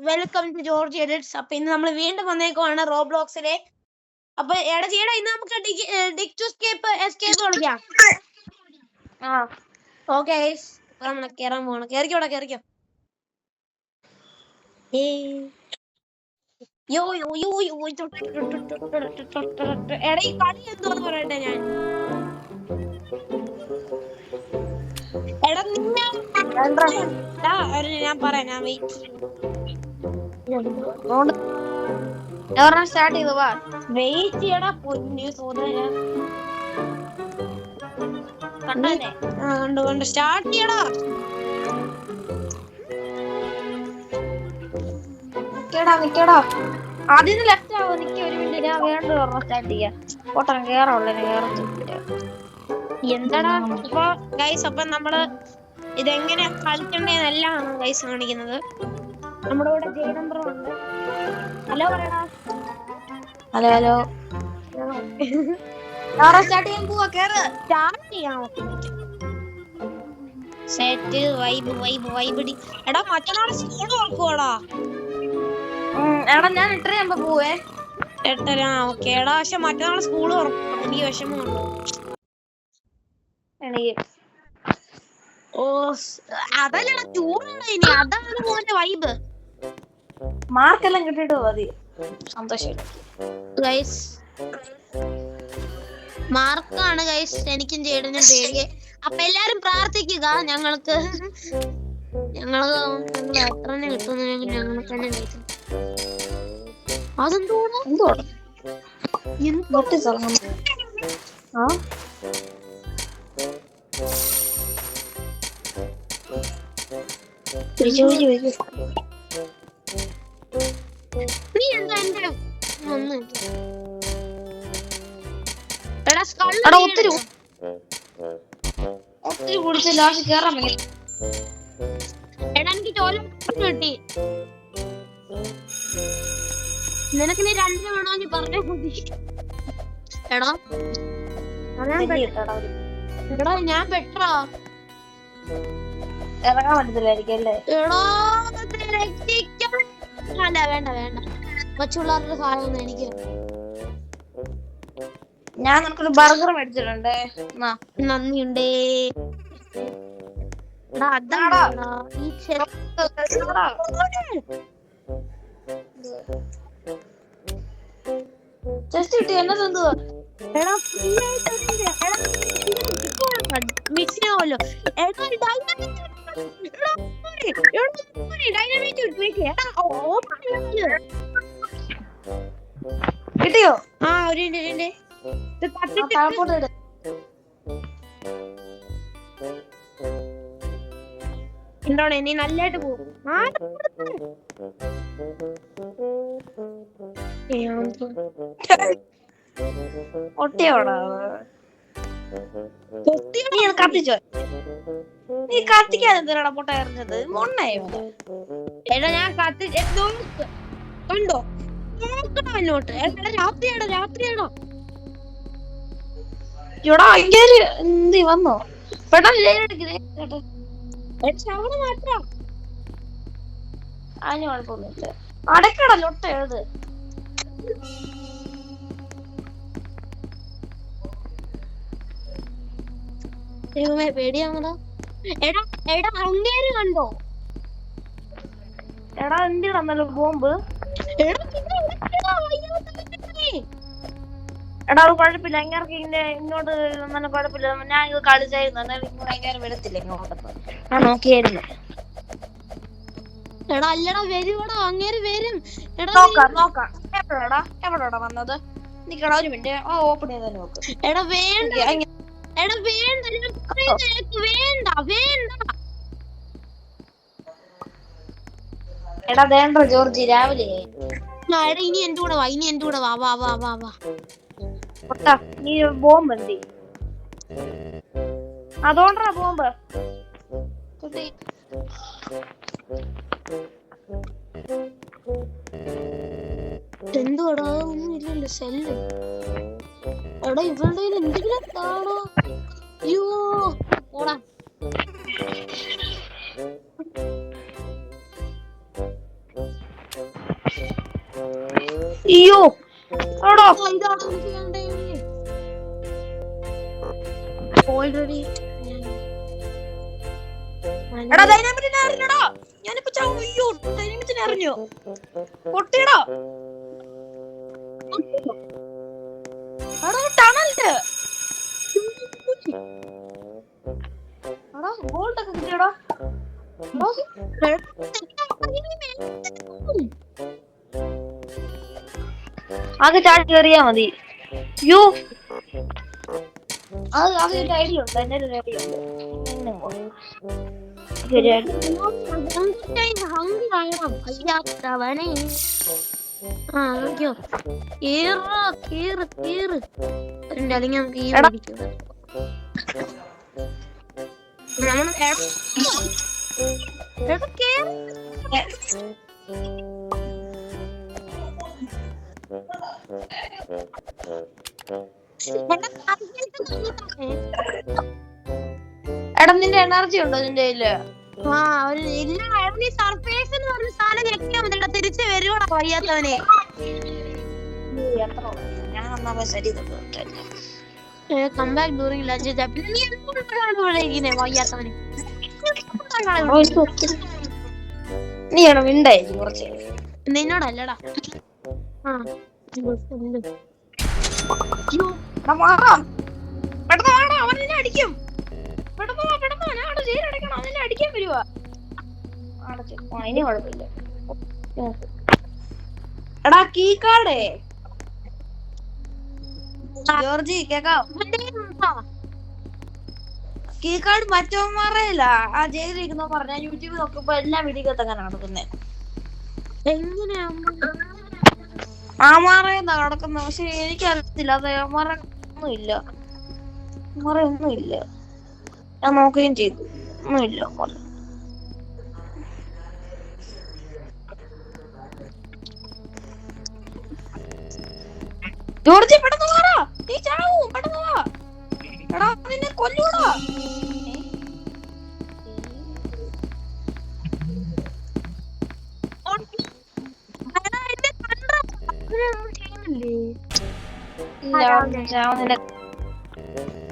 Welcome to George edits. അപ്പൊ ഇന്ന് നമ്മൾ വീണ്ടും വന്നേക്കുവാണ് റോബ്ലോക്സിലെ. അപ്പൊ എടാ ചെയ്യടാ, ഇന്ന് നമുക്ക് എസ്കേപ്പ് കളിക്കാം. ഓക്കെ നമ്മൾ കേറാൻ പോവാണ്. കേറിക്കോടാ കേറിക്കോ. യോ യോ യോ യോ എടാ ഈ കളി എന്തോന്ന് പറയട്ടെ ഞാൻ. എടാ ഞാൻ പറയാം. ഞാൻ സ്റ്റാർട്ട് ചെയ്തു. വെയിറ്റ് ചെയ്യടാ പൊന്നു സോദര. കണ്ടു സ്റ്റാർട്ട് ചെയ്യടാ. നിക്കടാ ആദ്യം ലെഫ്റ്റ് ആവോ. നിക്ക് ഒരു മിനിറ്റ്, ഞാൻ വേണ്ട സ്റ്റാർട്ട് ചെയ്യാം. ഓട്ടം കേറുള്ളൂ. എന്താടാ ഇപ്പൊ ഗൈസ്? അപ്പൊ നമ്മള് ഇതെങ്ങനെ കളിക്കണ്ടേന്നെല്ലാം ഗൈസ് കാണിക്കുന്നത്. നമ്മുടെ കൂടെ ജെ നമ്പർ ഉണ്ട്. ഹലോ പറയടാ. ഹലോ സ്റ്റാർട്ട് ചെയ്യാൻ പോവാ. സ്റ്റാർട്ട് ചെയ്യാം. Set vibe. എടാ മറ്റന്നാളെ സ്കൂൾ തുറക്കുവാടാ. എടാ ഞാൻ 8:30 പോവേ. 8:30. ഓക്കെ എടാ, പക്ഷെ മറ്റന്നാളെ സ്കൂൾ തുറക്കും. എനിക്ക് വിഷമമുണ്ട്. ഓ അതല്ലടാ, ടൂറാണ് ഇനി. അതാണ് മോന്റെ വൈബ്. മാർക്കെല്ലാം കിട്ടിയിട്ട് മതി. സന്തോഷം ഗൈസ്. മാർക്കാണ് ഗൈസ് എനിക്കും ചേട്ടനും പേടിയെ. അപ്പൊ എല്ലാരും പ്രാർത്ഥിക്കുക. ഞങ്ങൾക്ക് എത്ര കിട്ടുന്നെങ്കിൽ ഞങ്ങൾ തന്നെ കഴിക്കും. അതെന്തോടാ നീ എന്താ എന്റെ ഒത്തിരി കുടിച്ച് ലാസ്റ്റ് കേറാൻ പറ്റും. എടാ എനിക്ക് കിട്ടി. നിനക്ക് നീ 2 വേണോന്ന് പറഞ്ഞാ മതി. എടാ ഞാൻ പെട്ടാ ഇറങ്ങാൻ പറ്റത്തില്ലായിരിക്കും അല്ലേ? അല്ല വേണ്ട കൊച്ചുപിള്ളേരുടെ സാധനം എനിക്ക്. ഞാൻ നിനക്കൊരു ബർഗർ മേടിച്ചിട്ടുണ്ട്. നന്ദിയുണ്ടേ. ജസ്റ്റ് കിട്ടി. എന്നതെന്തുവാ? മിക്സിനാവല്ലോ. കിട്ടിയോ? ഒരു എന്താണ് നീ നല്ലതായിട്ട് പോകും. കത്തിച്ചോ? നീ കത്തിക്കാൻ എന്തിനാ പൊട്ട എറിഞ്ഞത്? മൊണ്ണയോ? എടാ ഞാൻ കണ്ടോ നോക്കണം എന്നോട്ട്. രാത്രിയാണോ? ഇവിടെ എന്തി വന്നോ? പെട്ടെന്ന് ശവണ മാത്രം അതിന് കുഴപ്പമൊന്നുമില്ല. അടക്കട ലൊട്ട എഴുത്. പേടിയാണോ? എടാ അങ്ങേര് കണ്ടോ? എടാ എന്തിനാ ബോംബ്? എടാ അത് കുഴപ്പമില്ല. അങ്ങേർക്ക് ഇങ്ങോട്ട് നല്ല കുഴപ്പമില്ല. ഞാൻ ഇത് കളിച്ചായിരുന്നു. അങ്ങേര് വരത്തില്ല ഇങ്ങോട്ടൊന്നും. ഞാൻ നോക്കിയായിരുന്നു. എടാ അല്ലടാ വരുവാടാ. അങ്ങേര് വരും. നോക്കാം. എവിടെടാ വന്നത്? നിക്കടാ ഒരു മിനിറ്റ്. ഓപ്പൺ ചെയ്ത് നോക്ക്. എടാ വേണ്ട. എടാ വേണ്ട ജോർജി, രാവിലെ ഇനി എന്റെ കൂടെ വാ. നീ ബോംബ് എന്തി? അതോണ്ടാ ബോംബ്. എന്തുവാടാ? ഒന്നും ഇല്ലല്ലോ. സെല്ല്. എടാ ഇവളുടെ എന്തെങ്കിലും കാണോ? അയ്യോ ഓടാ. അയ്യോ എടാ ഓൾറെഡി എടാ ഡൈനാമിറ്റിനെ അറിഞ്ഞടാ. ഞാനിപ്പോ ചാവും. അയ്യോ ഡൈനാമിറ്റിനെ അറിഞ്ഞു. പൊട്ടിയടാ. എടാ ടണലില്. എടാ ഗോൾഡ് ഒക്കെ കിട്ടിയടാ. ആകെ ചാടി കയറിയാ മതി. യോ അതൊരു ഐഡിയ ഉണ്ട്. എന്റെ ഒരു ഐഡിയ ഉണ്ട്. അല്ലെങ്കിൽ നമുക്ക് ഈ എടാ നിന്റെ എനർജി ഉണ്ടോ നിന്റെ കയ്യില്? സർഫേസ് എന്ന് പറഞ്ഞ സാധനം ഞെക്കിയാ മതി. തിരിച്ച് വരുവാടാ വയ്യാത്തവനെ. ഞാൻ ഒന്നാ ശരി കംബാക്ക് ഡ്യൂറിംഗ് ലഞ്ച്. പിന്നെ നീ എന്തുകൊണ്ടാണ് വയ്യാത്തവനെ? നീയാണോ മിണ്ടായി കുറച്ച്? നിന്നോടല്ലടാ. അവനെ അടിക്കും. അടിക്കാൻ വരുവാ. അതിന് കുഴപ്പമില്ല. എടാ കീ കാർഡേ ജോർജി കേക്കാം. കീ കാർഡ് മറ്റവന്മാരല്ല ആ ജയിലിരിക്കുന്ന പറഞ്ഞ യൂട്യൂബിൽ നോക്കുമ്പോ എല്ലാ വീഡിയോക്കകത്ത് അങ്ങനെ നടക്കുന്നേ. എങ്ങനെയാ ആമാറേന്നാ നടക്കുന്നത്. പക്ഷെ എനിക്കറിയത്തില്ല അത് ആമാറ ഒന്നുമില്ല. ഒന്നുമില്ല. ഞാൻ നോക്കുകയും ചെയ്തു. ഒന്നുമില്ല. ജോർജി പെട്ടെന്ന് വാടാ. നീ ചാവും. പെട്ടെന്ന് വാ. എടാ നിന്നെ കൊല്ലൂടാ.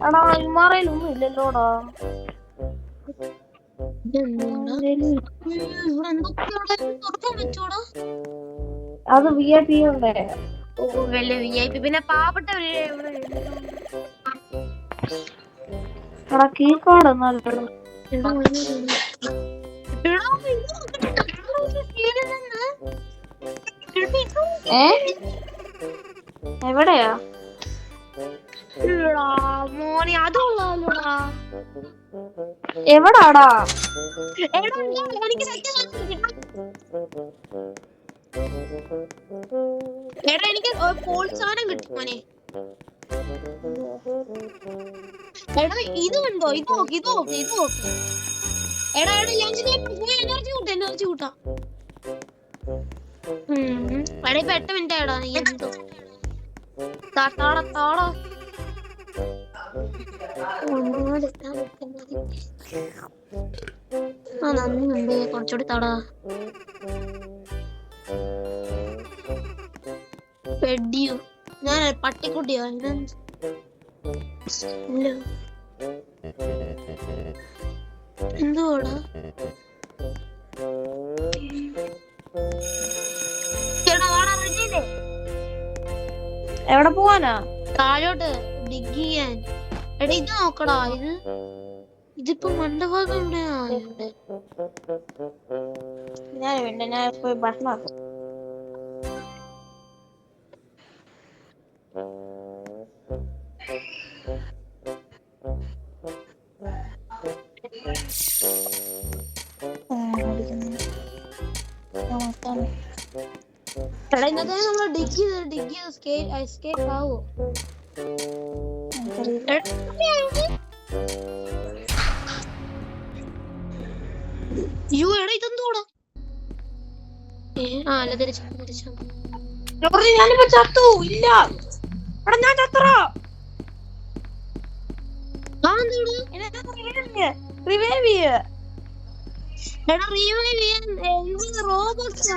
എടാ ഇമാറയിലൊന്നും ഇല്ലല്ലോടാ. അത് VIP ഉണ്ട്. വലിയ VIP. പിന്നെ പാവപ്പെട്ടവര് എടാ കീ കാർഡ് എന്നാലും എവിടെയാ മോനെ? അതുള്ളാലോടാ. എവിടാടാ? എടാ എനിക്ക് പ്രോത്സാഹനം കിട്ടും മോനെ. എടാ ഇത് കണ്ടോ? ഇത് നോക്ക്. എടാ പോയി എനർജി കൂട്ടാം. എടാ ഇപ്പൊ 8 മിനിറ്റ് ആയിടാ. നീ എന്തോ താടാ നന്ദിയുണ്ട്. കുറച്ചുകൂടി താടാ. പെഡിയോ ഞാൻ പട്ടിക്കുട്ടിയോ? എന്തുവാടാ? എവിടെ പോവാനാ? താഴോട്ട് ഡിഗ് ചെയ്യാൻ. എടാ ഇത് നോക്കടാ. ഇതിപ്പോ മണ്ടഭാഗം എവിടെയാ? ഞാൻ പോയി ഭക്ഷണം. എടാ ഇന്നത്തെ നമ്മൾ ഡിഗ് ചെയ്ത് എസ്കേപ്പ് ആവോ? യു എടാ ഇതെന്തോടാ? അല്ല തിരിച്ചു. ഞാനിപ്പോ ചത്തു. ഇല്ല എടാ ഞാൻ ചത്തറ. റിവൈവ് ചെയ്യ. എടാ റിവൈവ് ചെയ്യാൻ റോബോട്ട്സ്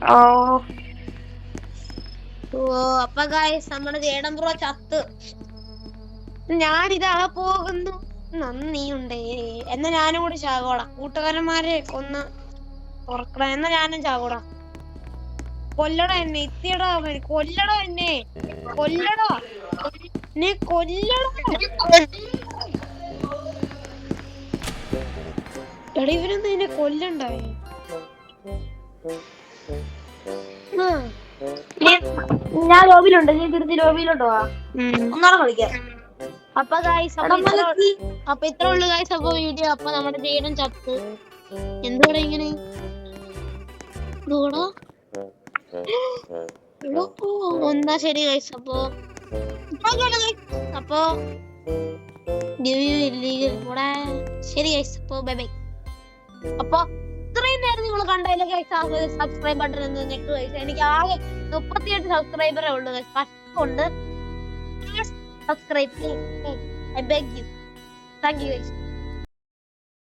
ഓ ഓ അപ്പൊ ഗൈസ് നമ്മുടെ ജേഡൻ ബ്രോ ചത്ത്. ഞാനിതാ പോകുന്നു, നന്ദിയുണ്ടേ. എന്നാ ഞാനും കൂടി ചാകോടാ. കൂട്ടുകാരന്മാരെ കൊന്ന് തുറക്കട. എന്നാ ഞാനും ചാകോടാ. കൊല്ലട എന്നെ, എത്തിയടാ അവൻ. കൊല്ലട എന്നെ, കൊല്ലടാ എന്നെ, കൊല്ലടാ. എടാ ഇവരൊന്നും എന്നെ കൊല്ലണ്ടായി. ഞാൻ ലോബിയിലുണ്ട്, നീ തിരുത്തി ലോബിയിലോട്ട് വാ, ഒന്നാളെ കളിക്കാം. അപ്പൊ ഗൈസ് അപ്പൊ ഇത്ര ഉള്ളു ഗൈസ് അപ്പൊ വീഡിയോ. അപ്പൊ നമ്മുടെ ജേഡൻ ചത്ത്. എന്തുകൂടെ ഇങ്ങനെ എന്നാ ശരി ഗൈസ്. അപ്പൊ അപ്പൊ ശരി ഗൈസ്. അപ്പൊ ബൈ ബൈ. അപ്പൊ ഇത്രയും നേരം നിങ്ങൾ കണ്ടതിലെ ഗൈസ് സബ്സ്ക്രൈബ് ബട്ടൺ എന്ന് ഞെക്ക് ഗൈസ്. എനിക്ക് ആകെ 38 സബ്സ്ക്രൈബറേ ഉള്ളൂ ഗൈസ്. കഷ്ടമുണ്ട്. Subscribe please, I beg you. Thank you guys.